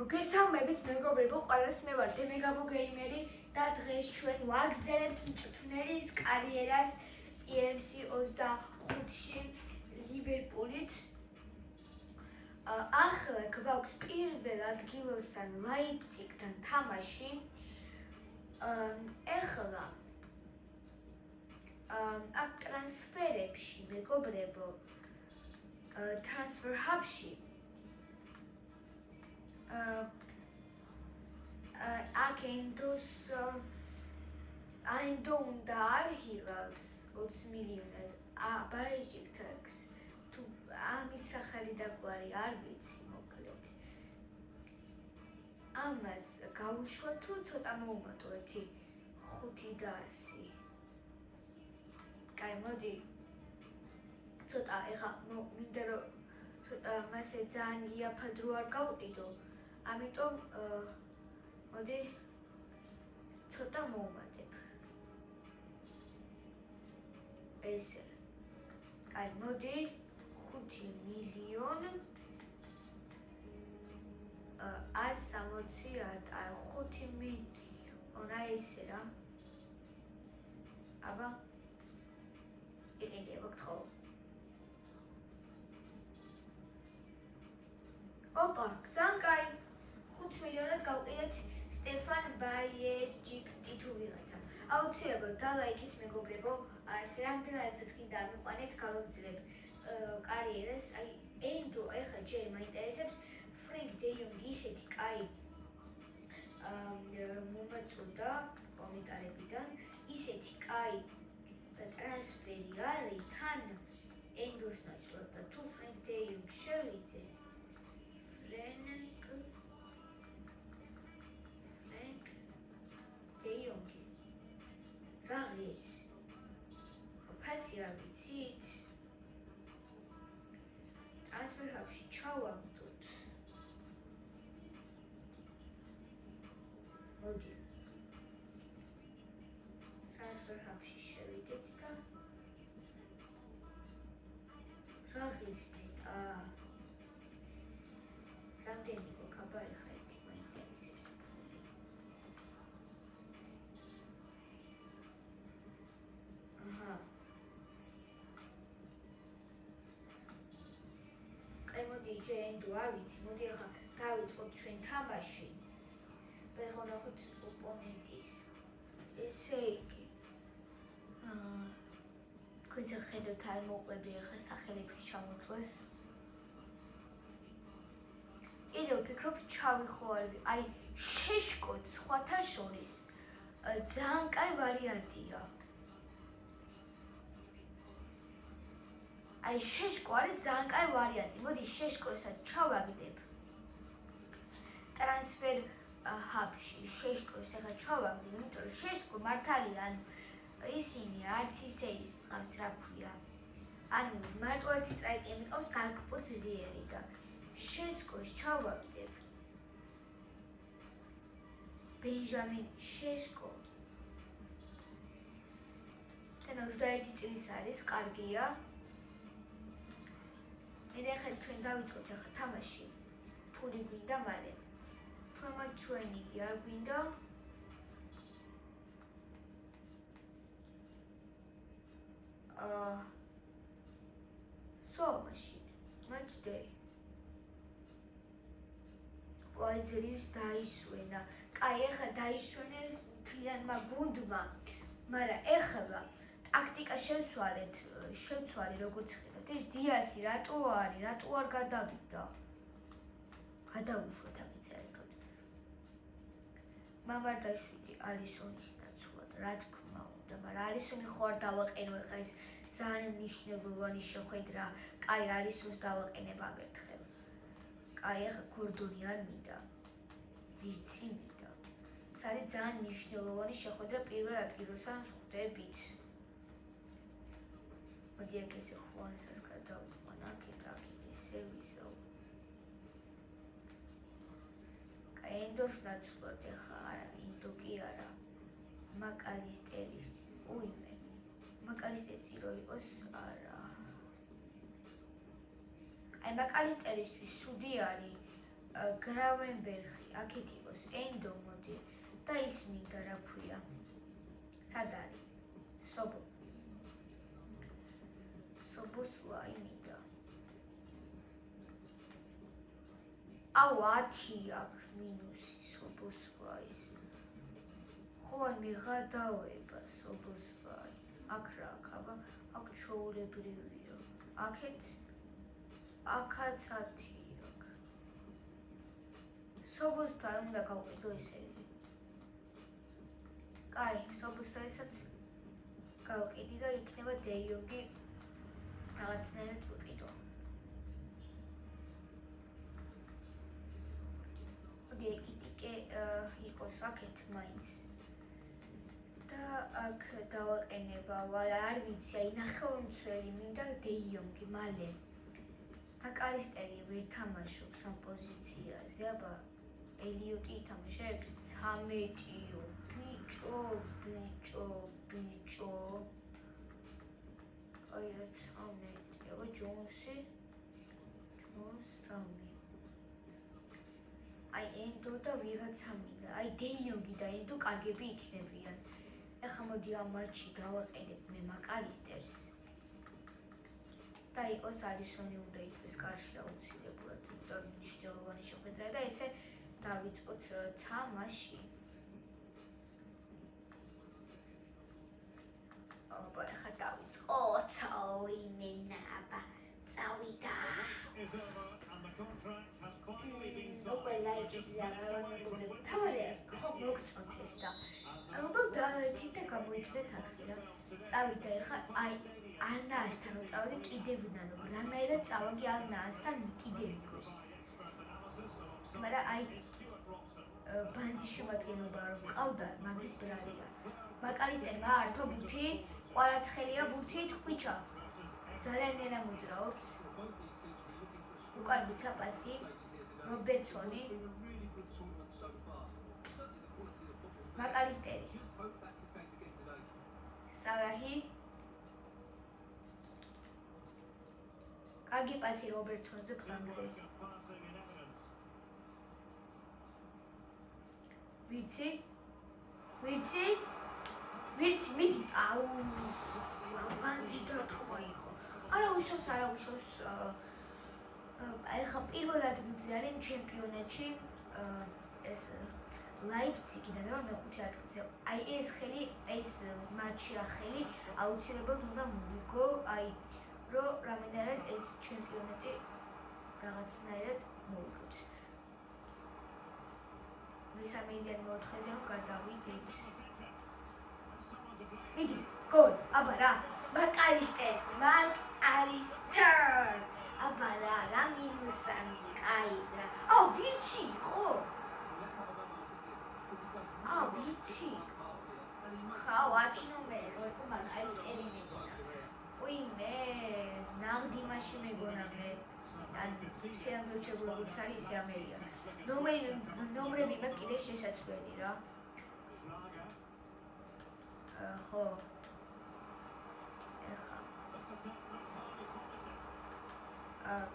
მოგესალმებით მეგობრებო, ყველას მე ვარ დემეგაბო გეიმერი და დღეს ჩვენ ვაგრძელებთ მწვრთნელის კარიერას EFC 25-ში ლივერპულით. ახლა გვაქვს პირველ ადგილოსან ლაიფციგთან თამაში. ეხლა აქ ტრანსფერებში მეგობრებო, transfer hub-ში Endo უნდა არჰილალს 20 მილიონად აბაიჯიქთაკს თუ ამის სახელი დაგვარი არ ვიცი მოკლედ. ამას გავუშვა თუ ცოტა მოუმატო 500. კაი, მოდი ცოტა ეხა მინდა რომ ცოტა მასე ძალიან იაფად რო არ გავყიდო, ამიტომ მოდი ცოტა მოვუმატებ. ესე. კაი, მოდი 5 მილიონ 160 5 მილიონ ესე რა. აბა იყიდე ვაკთხო. ოპა, ძალიან კაი. 5 მილიონად გავყიდეთ სტეფან ბაიეჯიქტი თუ ვიღაცა. აუცილებლად დალაიქეთ მეგობრებო, რამდენადაც კი დამიყვანეთ, გავაგრძელებ კარიერას. აი, ენდო ეხლა ჯერ მაინტერესებს, ფრენკ დე იონგი ისეთი კაი მომაწოდა კომენტარებიდან, ისეთი კაი ტრანსფერი არის თან ენდოს ნაცვლად და თუ ფრენკ დე იონგი შევიძე ფრენკ დე იონგი რა ის ფასი არ ვიცით, transfer hub-ში ჩავაგდოთ. მოდი transfer hub-ში შევიდეთ და რა ის რამდენი გქაბარი ხეთი მაინტერესებს. აჰა. კაი, მოდი ჯენდო არ ვიცი, მოდი ახლა დავიწყოთ ჩვენ თამაში. ეხლა ნახოთ ოპონენტის. ესე იგი. თქვენც ხედავთ არ მოყვები ახლა სახელები ჩამოთვლეს. კიდევ ვფიქრობ ჩავიხო არ ვიცი. აი, შეშკო სხვათა შორის ძალიან კაი ვარიანტია. აი, შეშკო არის ძალიან კაი ვარიანტი. მოდი შეშკოსაც ჩავაგდებ. ტრანსფერ ჰაბში შეშკოს ახლა ჩავაგდებ, იმიტომ რომ შეშკო მართალია, ანუ ისინი არც ისე ის ყავს რა ქვია. ანუ მარტო ერთი სტრაიკერი მიყავს გაკპო ძლიერი და შეშკოს ჩავაგდებ. ბენჟამინ შეშკო. და 21 წლის არის, კარგია. მე ახლა ჩვენ დავიწყოთ ახლა თამაში. ფული გვინდა მალე. ფრომა ჩვენი კი არ გვინდა. So machine. Match day. აი ძლივს დაისვენა. კაი, ეხლა დაისვენეს მთლიანმა გუნდმა, მაგრამ ეხლა ტაქტიკა შევცვალეთ, როგორც ხედავთ. ეს დიასი რატო არის? რატო არ გადავიდა? გადაუშვათ აქ საერთოდ. მამარდაშვილი ალისონის ნაცვლად, რა თქმა უნდა, მაგრამ ალისონი ხო არ დავაყენო ეხლა ეს ძალიან მნიშვნელოვანი შეხვედრა. კაი, ალისონს დავაყენებ აგერთხელ. კაი, ახლა გორდონი არ მინდა. ვირცი მინდა. ეს არის ძალიან მნიშვნელოვანი შეხვედრა პირველ ადგილოსან ვხვდებით. მოდი აქ ესე ხუანსას გადავყვან, აქეთ ესე ვიზავ. კაი, ენდოს ნაცვლად ეხლა არა, ენდო კი არა. მაკალისტერის, უიმე. მაკალისტერი რო იყოს, არა. აი, მაკალისტერისთვის სუდი არის გრავენბერგი, აქეთ იყოს ენდო მოდი და ის მინდა რა ქვია. სად არის? სობო. სობოსლაი მინდა. აუ 10 აქვს მინუსი სობოსლაის. ხო მიღადავება სობოსლაი. აქ რა აქვს, აბა აქ ჩაულებრივია. აქეთ აქაც 10 აქვს. სობოსლაი უნდა გავყიდო ისევ. კაი, სობოსლაისაც გავყიდი და იქნება დეიოგი რაღაცნაირად ვიყიდო. მოდი ეკიტიკე იყოს აქეთ მაინც. და აქ დავაყენება, არ ვიცი, აი ნახევარმცველი მინდა დეიონგი მალე. მაკალისტერი ვერ თამაშობს ამ პოზიციაზე, აბა ელიოტი ითამაშებს 13-იო. ბიჭო. აი რაც ამეტია, ჯონსი. ჯონს 3. აი ენდო და ვიღაცა მინდა. აი დეიონგი და ენდო კარგები იქნებიან. ეხლა მოდი ამ მატჩში დავაყენებ მე მაკალისტერს. და იყოს ალისონი უნდა იყოს კარში აუცილებლად, იმიტომ რომ მნიშვნელოვანი შეხვედრა და ესე დავიწყოთ თამაში. აბა ეხლა დავიწყოთ, იმენაბა წავიდა. უკვე ლაიქებზე აღარ თავარი ხო მოგწონთ ეს და უბრალოდ დაიქით და გამოიჩნდეთ ახლა რა. წავიდა ეხლა აი ანასთან წავედი კიდევ ვნანო. რანაირად წავაგი ანასთან კიდევ იქოს. მაგრამ აი ბანძის შემადგენლობა რომ ყავდა მაგის ბრალია. მაკალისტერმა ართო ბუთი, ყვარაცხელია ბუთი თხვიჩა. ძალიან ნელა მოძრაობს. უკან მიცა პასი რობერტსონი. მაკალისტერი. სალაჰი. კარგი პასი რობერტსონზე ფლანგზე. ვიცი მიდი აუ ბანძი დარტყმა იყო. არა უშავს აი ხა პირველ ადგილზე არის ჩემპიონატში ეს ლაიფციგიდან მე-5 ადგილზე. აი ეს ხელი ეს მატჩი რა ხელი აუცილებლად უნდა მოვიგო, აი რომ რამენერად ეს ჩემპიონატი რაღაცნაირად მოვიგოთ. მესამეიდან 4-ზე რომ გადავიდეთ. მიდი, გოლ, აბა რა, მაკალისტერ. აბა რა მინუსანი, კაი რა. აუ ვიცი, ხო? ვიცი. ხა 10 ნომერი, როგორ მაკალისტერი მეგონა. უიმე, ნაღდი მაშინ მეგონა მე. ან სიამბილ ჩეგულობიც არის ისე ამერია. ნომრები მე კიდე შესაძლებელი რა. ხო. ეხა.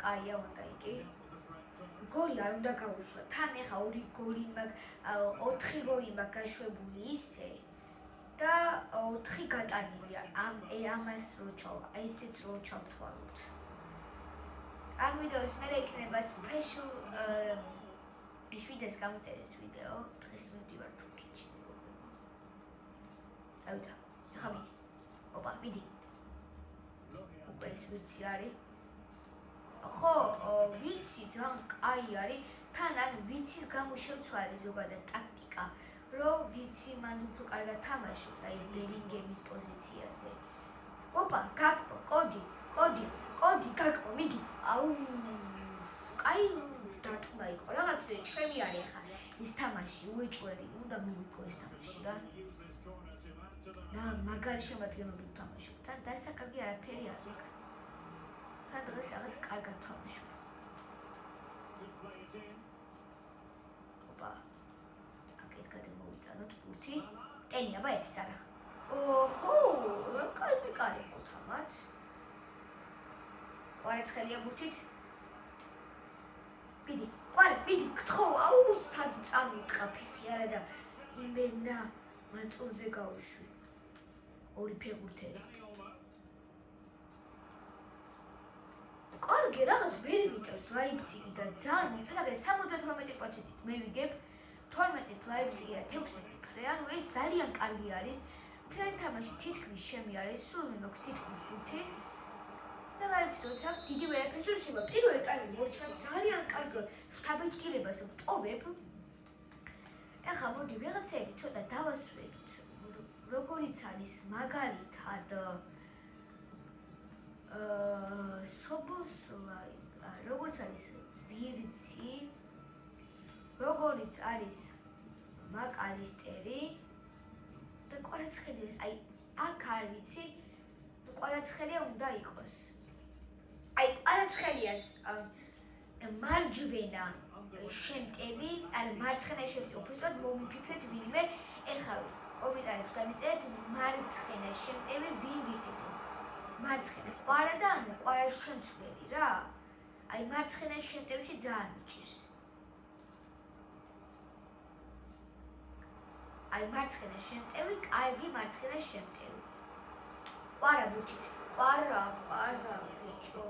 კაია უნდა იგი. გოლი არ უნდა გაუშვა. თან ეხა 2 გოლი მაქვს, 4 გოლი მაქვს გაშვებული ისე და 4 გატანილია. ამას რო ჩავა, ესეც რო ჩავთვალოთ. ამ ვიდეოს მერე იქნება special შვიდეს გამწერის ვიდეო. დღეს მივდივარ თურქეთში. წავიდა. ეხა მიდი. ოპა, მიდი. უკვე ეს ვიცი არის. ხო, ვიცი ძალიან კაი არის. თან ანუ ვიცის გამო შევცვალე ზოგადად ტაქტიკა, რომ ვიცი მან უფრო კარგად თამაშობს, აი ბელინგემის პოზიციაზე. ოპა, გაკპო, კოდი, გაკპო, მიდი. აუ, კაი დარტყმა იყო. რაღაც ჩემი არის ახლა ეს თამაში, უეჭველი, უნდა მოვიგო ეს თამაში რა. და მაგარი შემადგენლობით თამაშობ. თან დასაკარგი არაფერი არ აქვს. თან დღეს რაღაც კარგად თამაშობ. ოპა. აქეთ გადმოვიტანოთ ბურთი. ტენი, აბა ერთი სარა. ოჰო, რა კაი იყო თამაც. ყვარაცხელია ბურთით. მიდი, მიდი, კვარა და იმენა მაწურზე გავუშვი. ორი ფეხბურთელი. კარგი, რაღაც ვერ ვიტევს ლაიფციგი და ძალიან მოწოდაგე 78%-ით მე ვიგებ 12 ლაიფციგი და 16 ფრე, ანუ ეს ძალიან კარგი არის. მთელი თამაში თითქმის შემი არის, სულ მე მაქვს თითქმის 5 და ლაიფციგს როცა დიდი ვერაფერს ვერ შევა. პირველი ტაიმი მორჩა ძალიან კარგად შთაბეჭდილებას ვტოვებ. ეხლა მოდი ვიღაცები ცოტა დავასვენოთ. როგორიც არის მაგალითად სობოსლაი, როგორც არის ვირცი, როგორც არის მაკალისტერი და კვარაცხელიას, აი აქ არ ვიცი, კვარაცხელია უნდა იყოს. აი კვარაცხელიას მარჯვენა შემტევი, ან მარცხენა შემტევი, უბრალოდ მომიფიქრეთ ვინმე, ეხლა კომენტარებში დამიწერეთ მარცხენა შემტევი ვინ ვიყიდო. მარცხენა კვარა და ანუ კვარას შემცვლელი რა. აი მარცხენა შემტევში ძალიან მიჭირს. აი მარცხენა შემტევი, კარგი მარცხენა შემტევი. კვარა ბუჩით. კვარა, ბიჭო.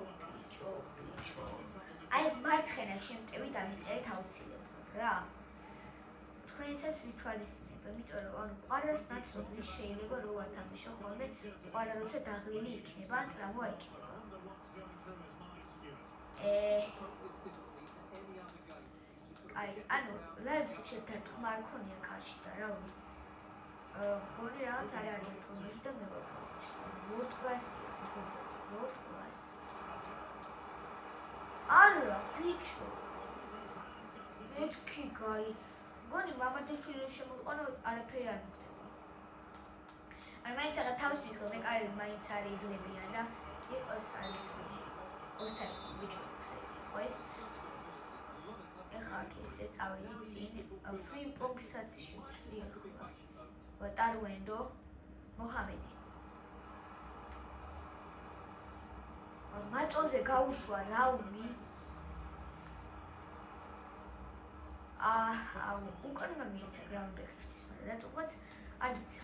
აი მარცხენა შემტევი დამიწერეთ აუცილებლად რა. თქვენსაც ვითვალისწინებ, იმიტომ რომ ანუ კვარას ნაცნობი შეიძლება რომ ვათამაშო ხოლმე, კვარა როცა დაღლილი იქნება, ან ტრავმა იქნება. აი, ანუ ლაიფციგში დარტყმა არ ქონია კარში და რა ვიცი. მგონი რაღაც არ არის ინფორმაცია და მე ვაფიქრე. ვორდ კლასი. არა, ბიჭო. მეთქი გაი. მგონი მამადაშვილი შემოყვანა არაფერი არ მოხდება. ანუ მაინც აღარ თავს ვისხო, მე კარგი მაინც არ იღლებიან და იყოს არის ოსარი ბიჭო ხო ეს? ეხლა ისე წავედი წინ ფრიმპონგსაც შევწვდი ახლა. ვატარუენდო მოჰამედი. მატოზე გაუშვა რაუმი. უკან გამიეცა გრაუნდერისთვის, მაგრამ რატომაც არ ვიცი.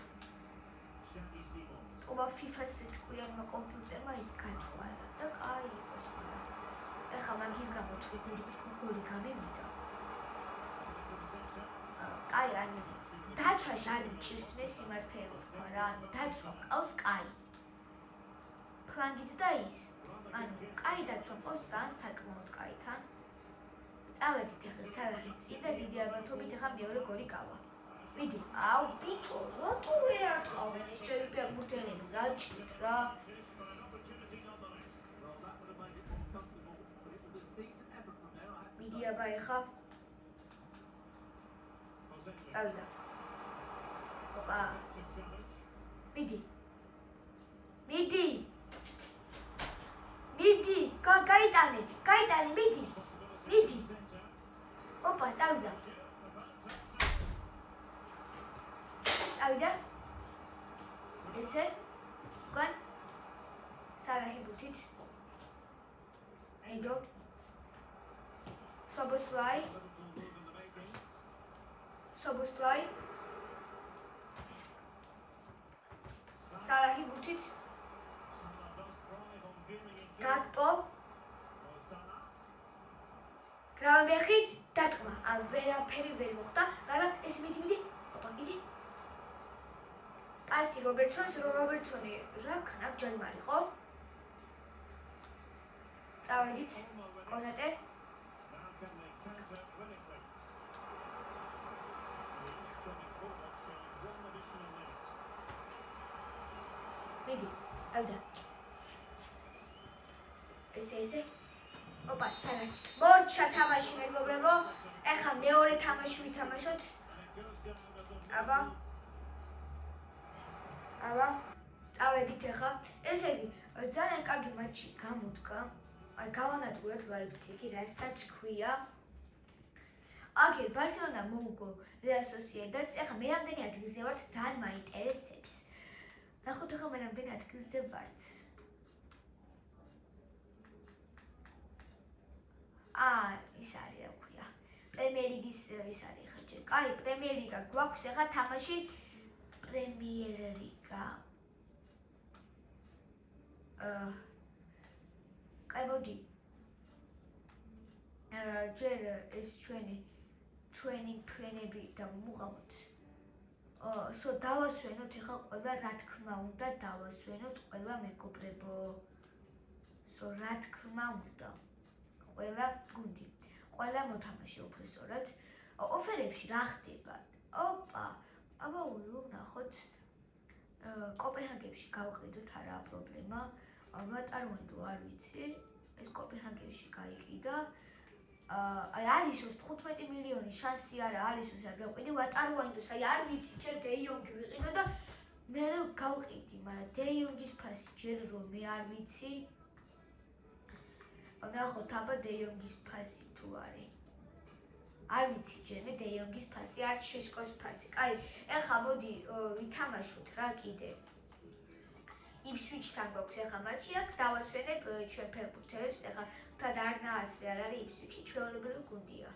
ტობა FIFA-ს ჭკვიანმა კომპიუტერმა ის გათვალა და კაი იყოს, მაგრამ ეხლა მაგის გამო თუ გოლი გამივიდა. კაი, ანუ დაცვა არ მიჭირს მე სიმართლეს თქვა რა, ანუ დაცვა ყავს კაი. ფლანგიც და ის. ანუ კაი დაცვა ყავს სანს საკმაოდ კაითან. წავედით ახლა სალახის წინ და დიდი ალბათობით ახლა მეორე გოლი გავა. მიდი, აუ ბიჭო, რატო ვერ არტყავენ ეს ჩემი ფეხბურთელები, რა ჭირთ რა. მიდი აბა ახლა. წავიდა. ოპა. მიდი. გაიტანე, მიდი. ოპა, წავიდა. ესე, უკან, სალახი ბუთით. ედო. Sobosλai. სალახი ბუთით. გატო. გრაუნბერგი დარტყმა. ვერაფერი ვერ მოხდა, მაგრამ ეს მიდი. ოპა, მიდი. პასი რობერტსონი რა ქნა ჯალმარი ხო? წავედით კონატე. მიდი, ავდა. ესე. ოპა, სალახი. მორჩა თამაში მეგობრებო. ეხლა მეორე თამაში ვითამაშოთ. აბა. წავედით ახლა. ესე იგი, ძალიან კარგი მატჩი გამოდგა. აი გავანადგურეთ ლაიფციგი, რასაც ქვია. აგერ ბარსელონა მოუგო რეალ სოსიედადს. ახლა მე რამდენი ადგილზე ვართ, ძალიან მაინტერესებს. ნახოთ ახლა მე რამდენი ადგილზე ვართ. ის არის რა ქვია. პრემიერ ლიგის ის არის ხა ჯერ. კაი, პრემიერ ლიგა გვაქვს ახლა თამაში პრემიერ ლიგა. კაი, მოდი. ჯერ ეს ჩვენი ფლენები დავმუღამოთ. დავასვენოთ ახლა ყველა რა თქმა უნდა დავასვენოთ ყველა მეგობრებო. რა თქმა უნდა ყველა გუნდი ყველა მოთამაშე უბრალოდ ოფერებში რა ხდება? ოპა, აბა ვნახოთ კოპენჰაგენში გავყიდოთ არა პრობლემა. ვატარვენდო არ ვიცი, ეს კოპენჰაგენში გაიყიდა. აი ალისოს 15 მილიონი შანსი არა ალისოს არ გავყიდი ვატარვენდოს აი არ ვიცი ჯერ დეიონგი ვიყიდო და მე გავყიდი, მაგრამ დეიონგის ფასი ჯერ რომ მე არ ვიცი. ნახოთ აბა დეიონგის ფასი თუ არის. არ ვიცი ჯერ მე დეიონგის ფასი არ შეშკოს ფასი. კაი, ეხლა მოდი ვითამაშოთ რა კიდე. იფსვიჩთან გვაქვს ახლა მატჩი აქ დავასვენებ ჩვენ ფეხბურთელებს ახლა თად არნაასზე არ არის იფსვიჩი ჩვეულებრივი გუნდია.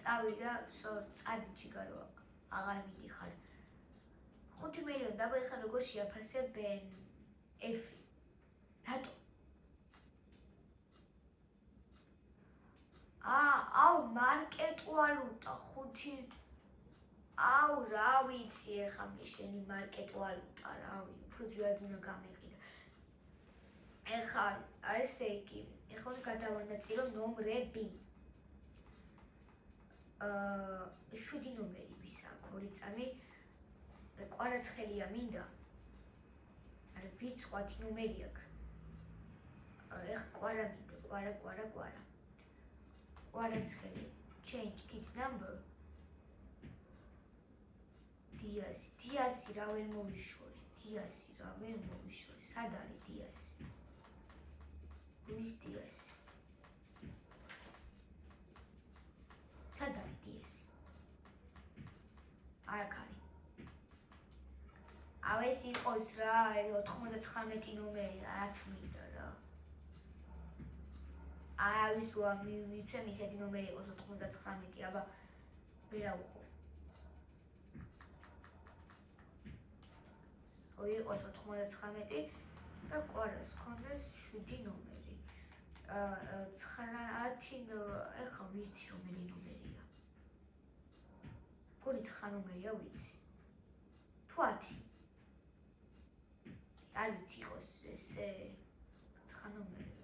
წავიდა წადიჩი გარო აღარ მიდიხარ. 5 მილიონი და ეხლა როგორ შეაფასებენ ეფი? რატო? აუ მარკეტ ვალუტა 5 აუ რა ვიცი ეხლა მე შენი მარკეტ ვალუტა რავი უფრო ძვირად უნდა გამიყიდა. ეხლა ესე იგი ეხლა გადავანაწილო ნომრები. 7 ნომერი ვისა აქვს 2 წამი კვარაცხელია მინდა. არა ვიცი 10 ნომერი აქვს. ეხლა კვარა მინდა კვარა კვარაცხელი change kit number. დიასი რა ვერ მოვიშორი. სად არის დიასი? ვის დიასი? სად არის დიასი? აქ არის. აუ ეს იყოს რა 99 ნომერი რა თმინდა რა. არავის რა მივიცემ ისეთი ნომერი იყოს 99 აბა ვერა უყო. იყოს 99 და კვარას ქონდეს 7 ნომერი. 9 ეხლა ვიცი რომელი ნომერია. გონი 9 ნომერია ვიცი. თუ 10. არ ვიცი იყოს ესე 9 ნომერი.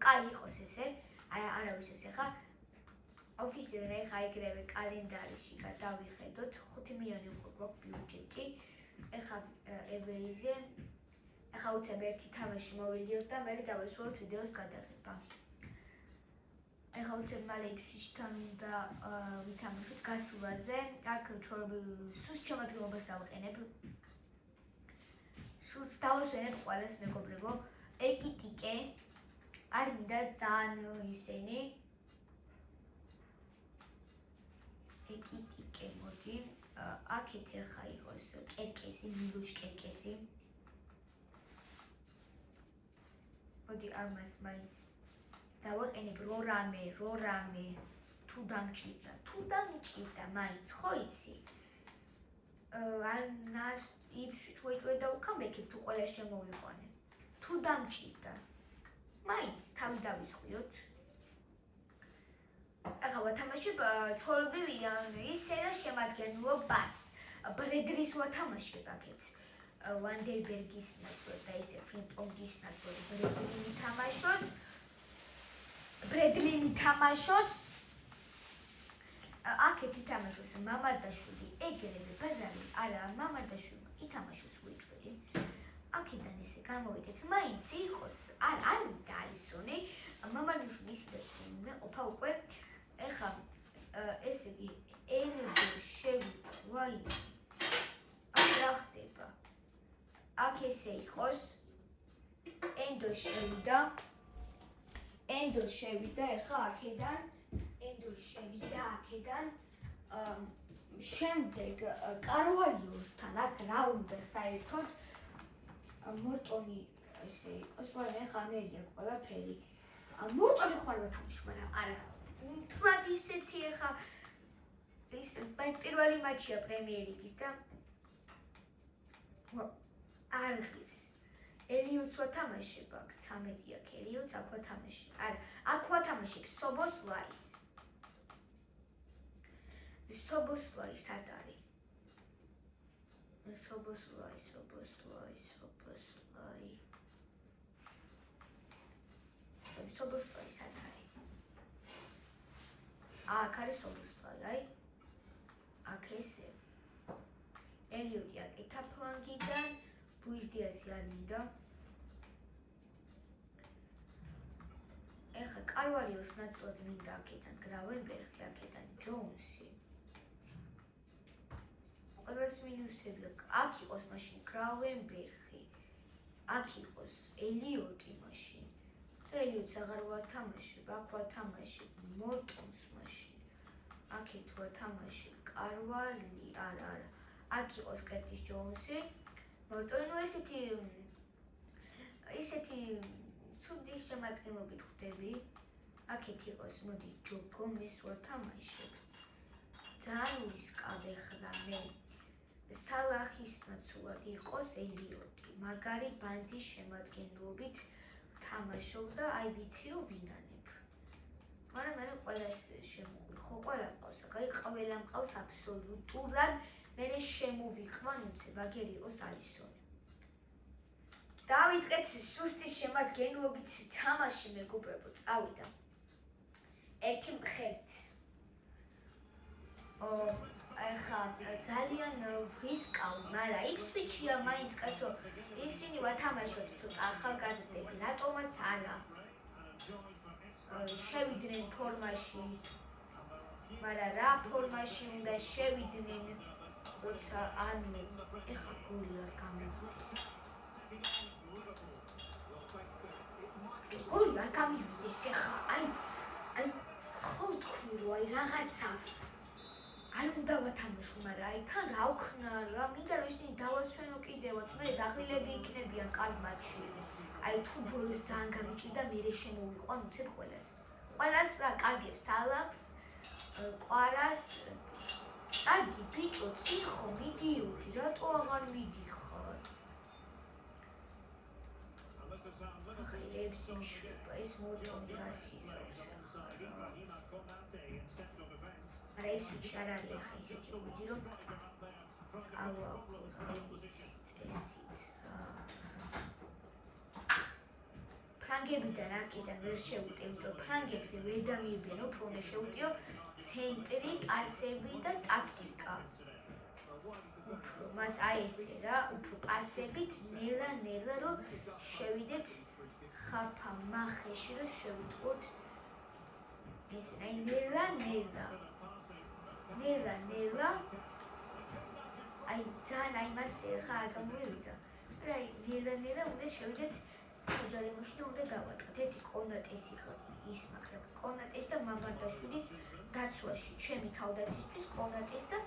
კაი იყოს ესე. არა ვიცი ეხლა ოფიციალურად ეხა იგრევე კალენდარში გადავიხედოთ 5 მილიონი უკვე გვაქვს ბიუჯეტი. ეხა ევეიზე ეხა უცებ ერთი თამაში მოვიდიოთ და მე დავესრულოთ ვიდეოს გადაღება. ეხა უცებ მალე იფსვიჩთან უნდა ვითამაშოთ გასულაზე. აქ სულს შემოდგომას დავყენებ. სულს დავასვენებ ყველას მეგობრებო. ეკიტიკე არ მინდა ძალიან ისინი ეკიტიკე მოდი აქეთ ახლა იყოს კერკესი მილუშ კერკესი მოდი ამას მაინც დავაყენებ რორამე თუ დამჭირდა მაინც ხო იცი ანას იფშვიჩვე და უკამბექებ თუ ყველა შემოვიყვანე თუ დამჭირდა მაინც თავი დავისხვიოთ. ახლა ვათამაშებ ჩვეულებრივი ისე და შემადგენლობას. ბრედლის ვათამაშებ აქეთ. ვანდერბერგის ნაცვლად და ისე ფრიმპონგის ნაცვლად ბრედლი მითამაშოს. აქეთ ითამაშოს მამარდაშვილი, ეგრევე ბაზარი, არა მამარდაშვილი ითამაშოს ვიჭველი. აქედან ესე გამოვიდეთ, მაინც იყოს, არ მინდა ალისონი, მამარდაშვილი ისედაც მეყოფა უკვე. ეხლა ესე იგი ენდო შევიდა აქ რა ხდება აქ ესე იყოს ენდო შევიდა ეხლა აქედან შემდეგ კარვალიოსთან აქ რა უნდა საერთოდ მორტონი ესე იყოს მაგრამ ეხლა ამერია ყველაფერი მორტონი ხარ მოთამაშ, მაგრამ არა. თვად ისეთი ეხა ის პირველი მატჩია პრემიერ ლიგის და არ ღირს. ელიოტს ვათამაშებ აქ 13 აქ ელიოტს აქ ვათამაშებ. არა, აქ ვათამაშებ სობოსლაის. სობოსლაი სად არის? სობოსლაი. სობოსლაი სად არის? აქ არის სობოსლაი, აი. აქ ესე. ელიოტი აკეთა ფლანგიდან, ლუის დიასი არ მინდა. ეხა კარვალიოს ნაცვლად მინდა აქედან გრავენბერგი, აქედან ჯოუნსი. ყველას მინუსები აქ იყოს მაშინ გრავენბერგი. აქ იყოს ელიოტი მაშინ. ელიოტს აღარ ვათამაშებ, აქ ვათამაშებ მორტონს მაშინ. აქეთ ვათამაშებ კარვალი, არა. აქ იყოს კერტის ჯოუნსი. მორტონი ნუ ესეთი ცუდი შემადგენლობით ხვდები. აქეთ იყოს, მოდი ჯო გომეს ვათამაშებ. ძალიან ურისკავ ეხლა მე. სალახის ნაცვლად იყოს ელიოტი. მაგარი ბანძის შემადგენლობით თამაშობ და აი ვიცი რომ ვინანებ. მაგრამ მე ყველას შემოგვი, ხო ყველა ყავს, აი ყველა მყავს აბსოლუტურად. მე შემოვიყვან უცებ აგერ იყოს ალისონი. დავიწყეთ სუსტის შემადგენლობით თამაში მეგობრებო, წავიდა. ერთი მხედრით. ეხლა ძალიან ვისკავ, მაგრამ იფსვიჩია მაინც კაცო, ისინი ვათამაშოთ ცოტა ახალგაზრდები, რატომაც არა. შევიდნენ ფორმაში, მაგრამ რა ფორმაში უნდა შევიდნენ, როცა ანუ ეხლა გოლი არ გამივიდეს. გოლი არ გამივიდეს ეხლა, აი ხო თქვი რომ აი რაღაცა არ უნდა ვათამაშო, მაგრამ აი თან რა ვქნა რა, მინდა რომ ისინი დავასვენო კიდევაც, მე დაღილები იქნებიან კარგ მატჩში. აი თუ ბოლოს ძალიან გამიჭირდა, მე შემოვიყვან უცებ ყველას. ყველას რა კარგებს სალახს, ყვარას. ადი ბიჭო, ციხო, მიდიოდი, რატო აღარ მიდიხარ? ახირებს მიშვება, ეს მორტონი რას იზავს ახლა. არა ისიც არ არის ახლა ისეთი მოდი რომ წესით რა. ფლანგებიდან აქედან ვერ შეუტევდო, ფლანგებზე ვერ დამიებიან, უფრო უნდა შეუტიო ცენტრი, პასები და ტაქტიკა. უფრო მას აი ესე რა, უფრო პასებით ნელა რომ შევიდეთ ხაფა მახეში რომ შევიტყოთ ეს აი ნელა აი ძალიან აი მასე ხა არ გამოვიდა. რა ნელა უნდა შევიდეთ საჯარიმოში და უნდა გავაკეთოთ ერთი კონატესი ის მაგრამ კონატეს და მამარდაშვილის დაცვაში ჩემი თავდაცვისთვის კონატეს და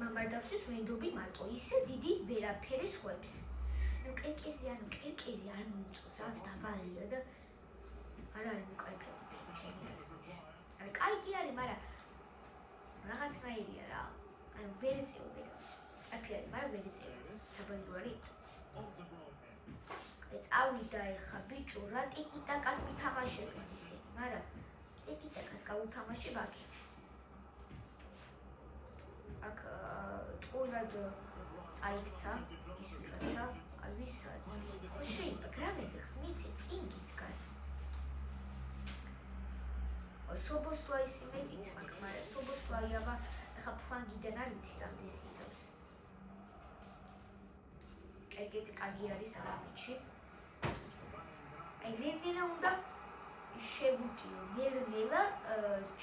მამარდაშვილის ვენდობი მარტო ისე დიდი ვერაფერი ხვებს. ნუ კეკეზე არ მოიწოს რაც დაბალია და არ არის მოკაიფებული ჩემი აზრით. აი კაი არის, მაგრამ რაღაცნაირია რა. აი ვერ ეწევა სწრაფი არის, მაგრამ ვერ ეწევა. დაბალი რო არის. წავიდა ეხა ბიჭო რა ტიკიტაკას ვითამაშებენ ისინი, მაგრამ ტიკიტაკას გავუთამაშებ აქეთ. აქ ტყუილად წაიქცა ის ვიღაცა, აი ვისაც. ხო შეიძლება გრამებებს მიცი წინ გიდგას. სობოსლაის იმედიც მაქვს, მაგრამ სობოსლაი აბა ეხა ფლანგიდან არ ვიცი რამდენს იზავს. კერკეზე კარგი არის არამეთში. აი ნელა უნდა შევუტიო, ნელა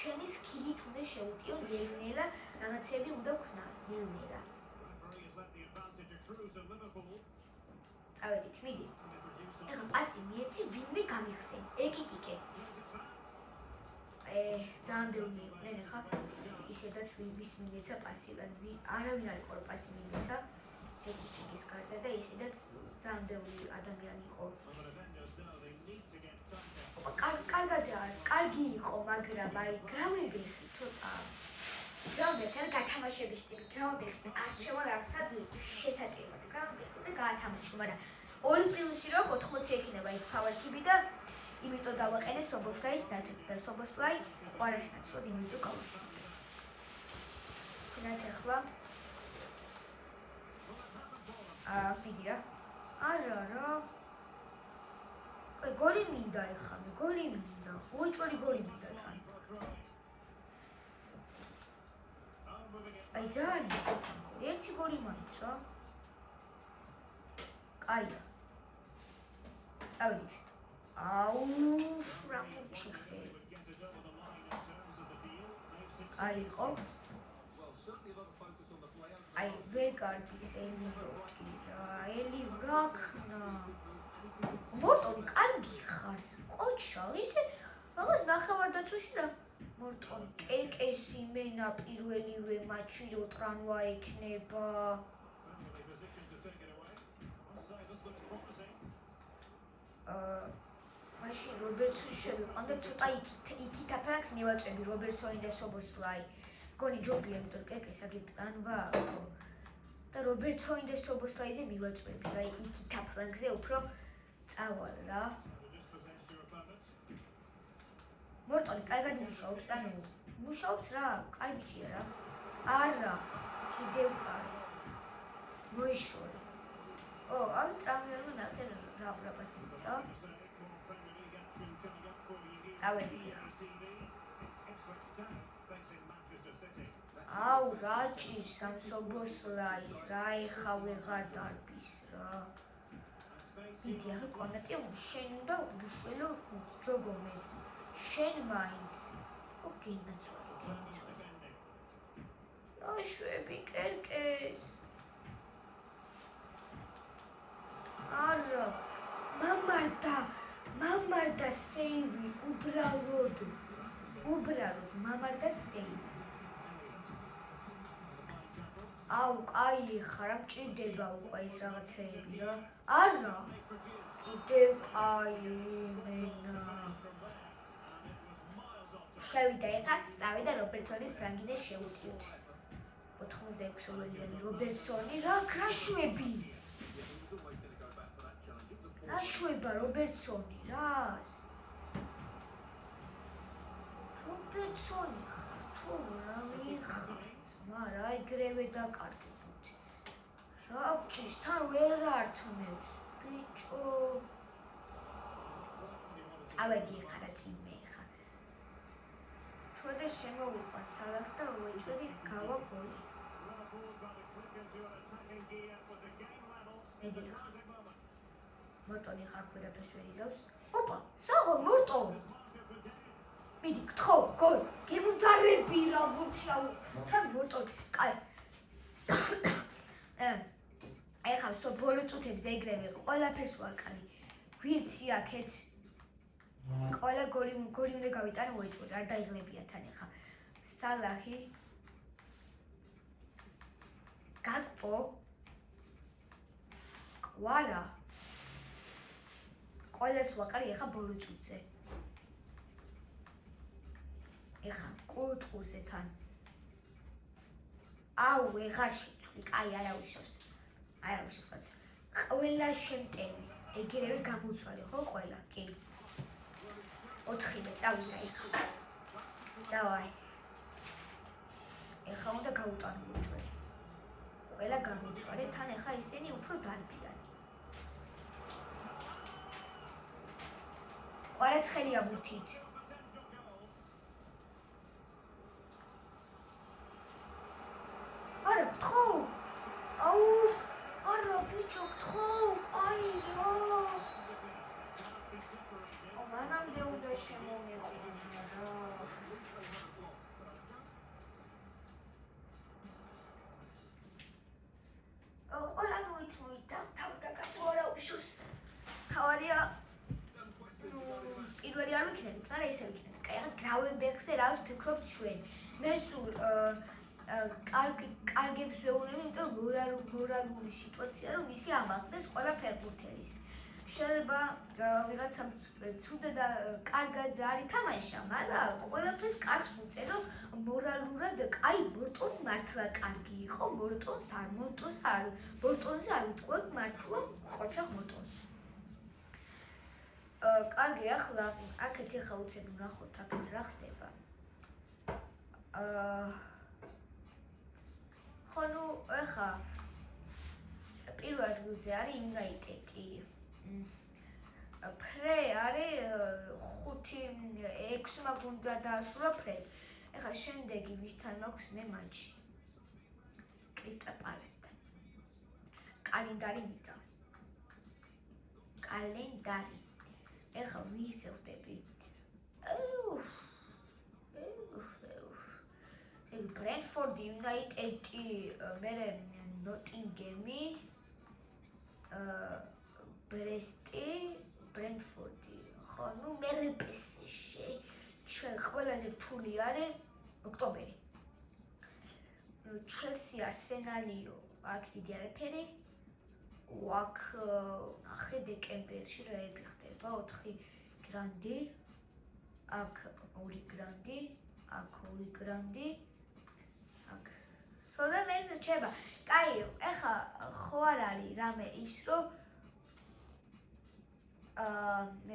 ჩემი სკილით უნდა შევუტიო, ნელა რაღაცები უნდა ვქნა, ნელა. წავედით, მიდი. ეხლა პასი მიეცი, ვინმე გამიხსენ, ეკიტიკე. ძალიან ბევრი იყვნენ ეხლა, ისედაც ვის მიმეცა პასი, არავინ არ იყო რომ პასი მიმეცა. ეკიტიკის გარდა და ისედაც ძალიან ბევრი ადამიანი იყო. კარგად კარგი იყო, მაგრამ აი გრავებიხი ცოტა გრავებიხი გათამაშების ტიპი, გრავებიხი არჩევა არსად შესაძლებლად გრავებიხი და გაათამაშო, მაგრამ ორი პლუსი რო 80 ექნება იქ ფავორიტები და იმიტომ დავაყენე სობოსლაის დათვით და სობოსლაი ყვარას ნაცვლად იმიტომ გავუშვი. რაც ახლა მიდი რა. არა. გოლი მინდა ეხლა, გოლი მინდა. უეჭველი გოლი მინდა თან. აი ძალიან ერთი გოლი მაინც რა. კაია. ავიდით. აუ, რა მოჩიხე. აი იყო. აი ვერ გარბის ელიოტი რა. ელი რა ქნა. მორტონი კარგი ხარს. ყოჩა, ისე რაღაც ნახევარდაცვაში რა. მორტონი კერკესი მენა პირველივე მატჩი რო ტრანვა ექნება. მაშინ რობერტსონი შევიყვანდა ცოტა იქით აფლაქს მივაწვევი რობერტსონი და სობოსლაი. გონი ჯობია, იმიტომ კერკეს აგეთ ტრანვა აქვს. და რობერტსონი და სობოსლაიზე მივაწვევი რა იქით აფლაქზე უფრო წავალ რა. მორტონი კარგად მუშაობს, ანუ მუშაობს რა, კაი ბიჭია რა. არა, კიდევ კაი. მოიშორე. ამ ტრამვერმა ნახე რა პასიცა. წავედით. აუ, რაჭი სამსობოსლაის რა ეხა ვეღარ დარბის რა. იდი ახლა კონატი შენ უნდა უშველო ჯოგომეს. შენ მაინც. გენაცვალე. შვები კერკეს. არა. მამარდა სეივი უბრალოდ მამარდა სეივი. აუ, კაი ხარ, მჭირდება უკვე ის რაღაცეები რა. არა. კიდევ კაი მენა. შევიდა ეხა, წავიდა რობერტსონის ფრანგინეს შეუტიოთ. 86 ოველიანი რობერტსონი რა ქრაშვები. რა შვება რობერტსონი რას? რობერტსონი ხარ თუ რა ვიხარ? მარა ეგრევე დაკარგებოდი. რა გჭირს თან ვერ ართმევს ბიჭო. წავედი ეხლა წიმე ეხლა. თუ და შემოვიყვან სალახს და უეჭველი გავა გოლი. მედი მორტონი ხარ ყველაფერს ვერ იზავს. ოპა, საღო მორტონი. მიდი, გთხოვ, გოლი. გემუდარები რა ბურჩაუ. თან მორტონი, კაი. ეხლა ბოლო წუთებზე ეგრევე ყველაფერს ვარკანი. ვიცი აქეთ. ყველა გოლი უნდა გავიტანო უეჭველი, არ დაიღლებია თან ეხლა. სალახი. გაკპო. კვარა. ყველას ვაყარი ეხა ბოლო წუთზე. ეხა კუტყურზე თან. აუ, ეხარ შეცვლი, კაი არავიშავს. არავიშავს. ყველა შემტევი. ეგრევე გამოცვალე ხო ყველა? კი. 4-ზე წავიდა ეხა. დავაი. ეხა უნდა გავუტანო უეჭველი. ყველა გამოცვალე, თან ეხა ისინი უფრო დარბიან. ყვარაცხელია ბურთით. არა, გთხოვ. აუ, არა ბიჭო, გთხოვ. აი რა. მანამდე უნდა შემოვიყვანა რა. ყველა მოიწმიდა, თავდაკაცო არა უშურს. თავარია პირველი არ ვიქნებით, მაგრამ ესე ვიქნებით. კაი, ახლა გრავენბერგზე რას ვფიქრობთ ჩვენ? მე სულ კარგებს ვეუბნები, იმიტომ რომ მორალური სიტუაცია რომ ისი ამაღლდეს ყველა ფეხბურთელის. შეიძლება ვიღაცამ ცუდად და კარგად არ ითამაშა, მაგრამ ყველაფერს კარგს უწევ, მორალურად კაი ბორტონი მართლა კარგი იყო, ბორტონზე არ უთქვათ მართლა ყოჩაღ ბორტონს. კარგი, ახლა აქეთ ახლა უცებ ვნახოთ აქეთ რა ხდება. ხო, ნუ ახლა პირველ ადგილზე არის იუნაიტედი. ფრე არის 5-6 მაგუნდა დაასრულა ფრედ. ეხლა შემდეგი ვისთან მაქვს მე მატჩი. კრისტალ პალასთან. კალენდარი მიდა. კალენდარი. ეხლა ვის ხვდები? ბრენფორდი, იუნაიტედი, მერე ნოტინგემი, ბრესტი, ბრენფორდი. ხო, ნუ მერე პესიში. ჩვენ ყველაზე რთული არის ოქტომბერი. ჩელსი, არსენალიო, აქ დიდი არაფერი. აქ ნახე დეკემბერში რაები ხდება, 4 გრანდი, აქ 2 გრანდი, აქ 2 გრანდი. აქ სულ მე რჩება. კაი, ეხა ხო არ არის რამე ის რომ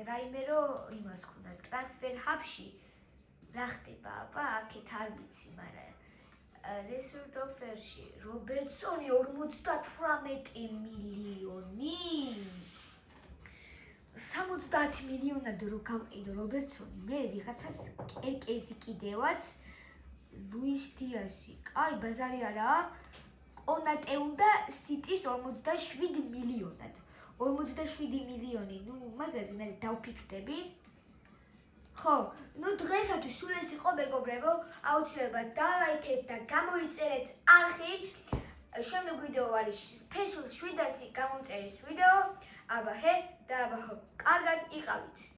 რაიმე რომ იმას ქონდა ტრანსფერ ჰაბში რა ხდება, აბა აქეთ არ ვიცი, მაგრამ რესურდოფერში რობერტსონი 58 მილიონი 70 მილიონად რო გავყიდო რობერტსონი, მე ვიღაცას კერკეზი კიდევაც ლუის დიასი. კაი, ბაზარი არაა. კონატე უნდა სიტის 47 მილიონად. 47 მილიონი, ნუ მაგაზე მე დავფიქრდები. ხო, ნუ დღეისათვის სულ ეს იყო მეგობრებო, აუცილებლად დალაიქეთ და გამოიწერეთ არხი. შემდეგ ვიდეო არის special 700 გამომწერის ვიდეო. აბა ჰე და აბა კარგად იყავით.